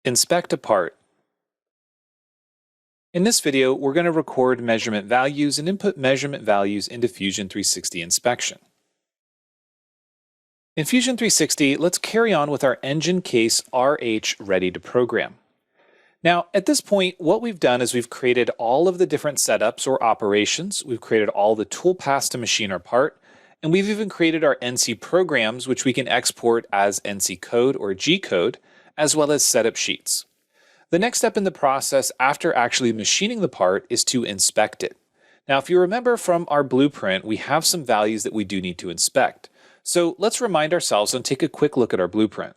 Inspect a part. In this video, we're going to record measurement values and input measurement values into Fusion 360 inspection. In Fusion 360, let's carry on with our engine case RH ready to program. Now, at this point, what we've done is we've created all of the different setups or operations. We've created all the toolpaths to machine our part, and we've even created our NC programs, which we can export as NC code or G code, as well as setup sheets. The next step in the process after actually machining the part is to inspect it. Now, if you remember from our blueprint, we have some values that we do need to inspect. So let's remind ourselves and take a quick look at our blueprint.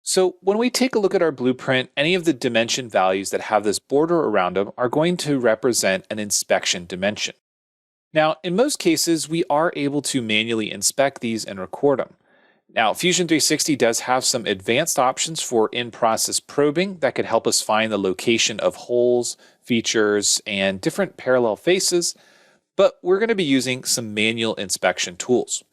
So when we take a look at our blueprint, any of the dimension values that have this border around them are going to represent an inspection dimension. Now, in most cases, we are able to manually inspect these and record them. Now, Fusion 360 does have some advanced options for in-process probing that could help us find the location of holes, features, and different parallel faces, but we're going to be using some manual inspection tools.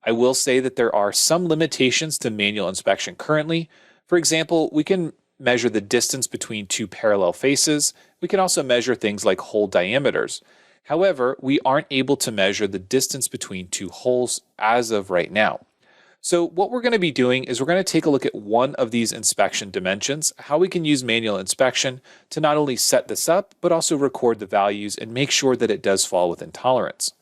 I will say that there are some limitations to manual inspection currently. For example, we can measure the distance between two parallel faces. We can also measure things like hole diameters. However, we aren't able to measure the distance between two holes as of right now. So what we're going to be doing is we're going to take a look at one of these inspection dimensions, how we can use manual inspection to not only set this up, but also record the values and make sure that it does fall within tolerance.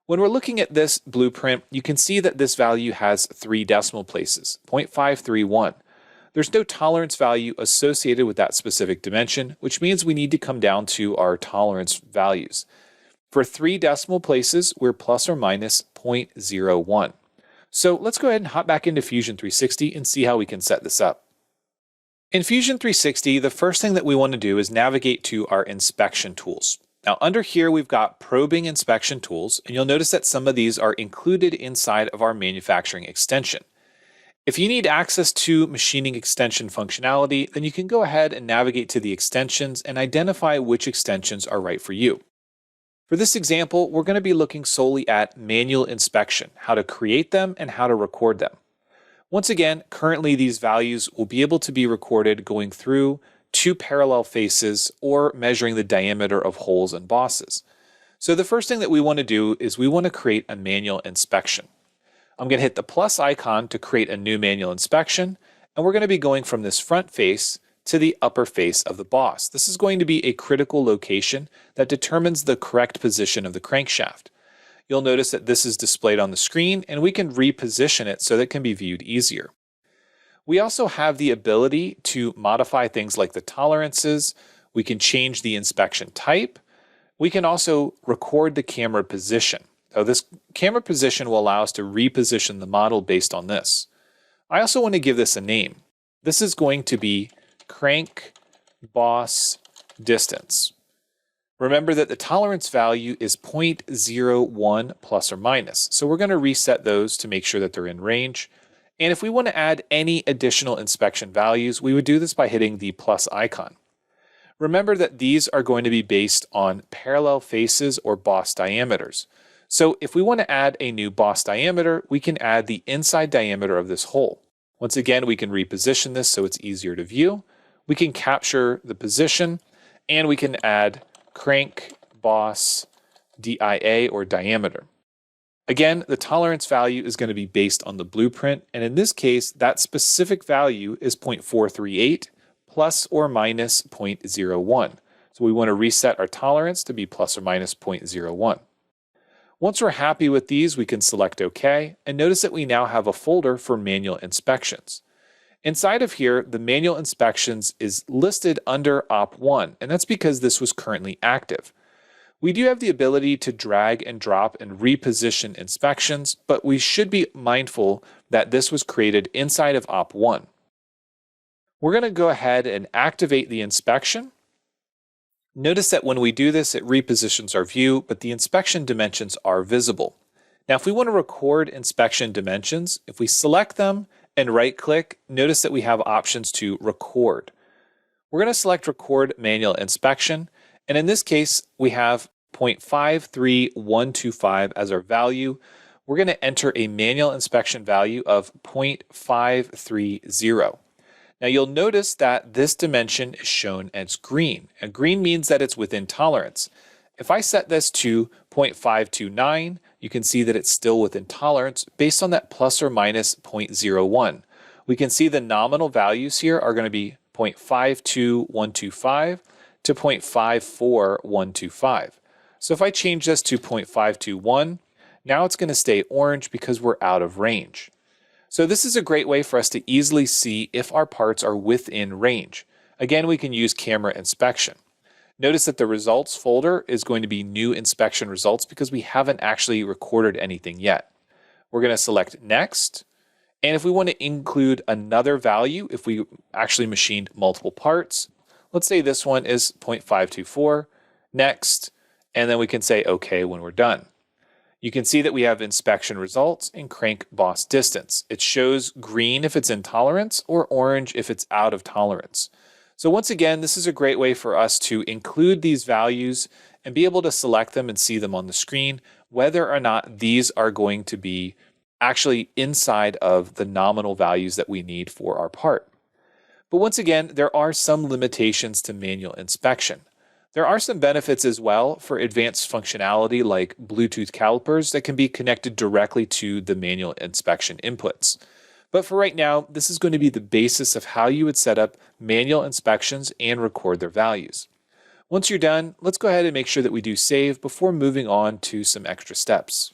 When we're looking at this blueprint, you can see that this value has 3 decimal places, 0.531. There's no tolerance value associated with that specific dimension, which means we need to come down to our tolerance values. For 3 decimal places, we're plus or minus 0.01. So let's go ahead and hop back into Fusion 360 and see how we can set this up. In Fusion 360, the first thing that we want to do is navigate to our inspection tools. Now under here, we've got probing inspection tools, and you'll notice that some of these are included inside of our manufacturing extension. If you need access to machining extension functionality, then you can go ahead and navigate to the extensions and identify which extensions are right for you. For this example, we're going to be looking solely at manual inspection, how to create them and how to record them. Once again, currently these values will be able to be recorded going through 2 parallel faces or measuring the diameter of holes and bosses. So the first thing that we want to do is we want to create a manual inspection. I'm going to hit the plus icon to create a new manual inspection, and we're going to be going from this front face to the upper face of the boss. This is going to be a critical location that determines the correct position of the crankshaft. You'll notice that this is displayed on the screen, and we can reposition it so that it can be viewed easier. We also have the ability to modify things like the tolerances. We can change the inspection type. We can also record the camera position. Now, this camera position will allow us to reposition the model based on this. I also want to give this a name. This is going to be crank boss distance. Remember that the tolerance value is 0.01 plus or minus. So we're going to reset those to make sure that they're in range. And if we want to add any additional inspection values, we would do this by hitting the plus icon. Remember that these are going to be based on parallel faces or boss diameters. So if we want to add a new boss diameter, we can add the inside diameter of this hole. Once again, we can reposition this so it's easier to view. We can capture the position, and we can add crank boss DIA or diameter. Again, the tolerance value is going to be based on the blueprint, and in this case, that specific value is 0.438 plus or minus 0.01. So we want to reset our tolerance to be plus or minus 0.01. Once we're happy with these, we can select OK, and notice that we now have a folder for manual inspections. Inside of here, the manual inspections is listed under Op1, and that's because this was currently active. We do have the ability to drag and drop and reposition inspections, but we should be mindful that this was created inside of Op1. We're going to go ahead and activate the inspection. Notice that when we do this, it repositions our view, but the inspection dimensions are visible. Now, if we want to record inspection dimensions, if we select them and right-click, notice that we have options to record. We're going to select Record Manual Inspection, and in this case, we have 0.53125 as our value. We're going to enter a manual inspection value of 0.530. Now you'll notice that this dimension is shown as green, and green means that it's within tolerance. If I set this to 0.529, you can see that it's still within tolerance based on that plus or minus 0.01. We can see the nominal values here are going to be 0.52125 to 0.54125. So if I change this to 0.521, now it's going to stay orange because we're out of range. So this is a great way for us to easily see if our parts are within range. Again, we can use camera inspection. Notice that the results folder is going to be new inspection results because we haven't actually recorded anything yet. We're going to select next. And if we want to include another value, if we actually machined multiple parts, let's say this one is 0.524, next, and then we can say OK when we're done. You can see that we have inspection results and crank boss distance. It shows green if it's in tolerance or orange if it's out of tolerance. So once again, this is a great way for us to include these values and be able to select them and see them on the screen, whether or not these are going to be actually inside of the nominal values that we need for our part. But once again, there are some limitations to manual inspection. There are some benefits as well for advanced functionality like Bluetooth calipers that can be connected directly to the manual inspection inputs. But for right now, this is going to be the basis of how you would set up manual inspections and record their values. Once you're done, let's go ahead and make sure that we do save before moving on to some extra steps.